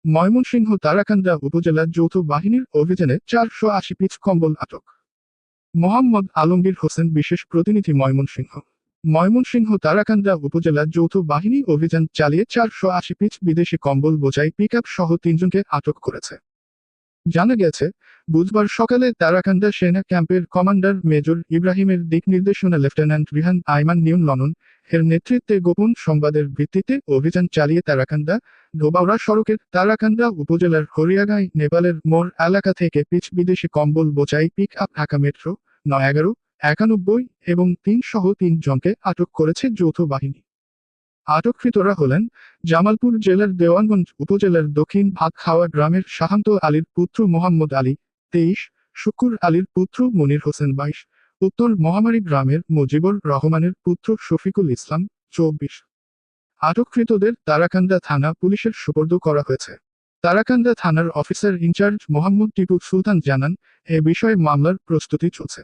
ময়মনসিংহ তারাকান্দা উপজেলা যৌথ বাহিনীর অভিযানে 480 পিস কম্বল আটক। মোহাম্মদ আলমগীর হোসেন, বিশেষ প্রতিনিধি, ময়মনসিংহ তারাকান্দা উপজেলা যৌথ বাহিনী অভিযান চালিয়ে 480 পিস বিদেশি কম্বল বোঝাই পিকআপ সহ 3 জনকে আটক করেছে। জানা গেছে, বুধবার সকালে তারাকান্দা সেনা ক্যাম্পের কমান্ডার মেজর ইব্রাহিমের দিক নির্দেশনা লেফটেন্যান্ট রিহান আইমান নিউন লনন এর নেতৃত্বে গোপন সংবাদের ভিত্তিতে অভিযান চালিয়ে তারাকান্দা ধোবাউড়া সড়কের তারাকান্দা উপজেলার হরিয়াগাঁই নেপালের মোড় এলাকা থেকে পিচ বিদেশি কম্বল বোঝাই পিক আপ ঢাকা মেট্রো ৯-১১-৯১ এবং ৩ সহ ৩ জনকে আটক করেছে যৌথ বাহিনী। আটককৃতরা হলেন জামালপুর জেলার দেওয়ানগঞ্জ উপজেলার দক্ষিণ ভাতখাওয়া গ্রামের শাহান্ত আলীর পুত্র মোহাম্মদ আলী ২৩, শুকুর আলীর পুত্র মনির হোসেন ২২, উত্তর মহামারী গ্রামের মুজিবুর রহমানের পুত্র শফিকুল ইসলাম ২৪। আটককৃতদের তারাকান্দা থানা পুলিশের সুপর্দ করা হয়েছে। তারাকান্দা থানার অফিসার ইনচার্জ মোহাম্মদ টিপু সুলতান জানান, এ বিষয়ে মামলার প্রস্তুতি চলছে।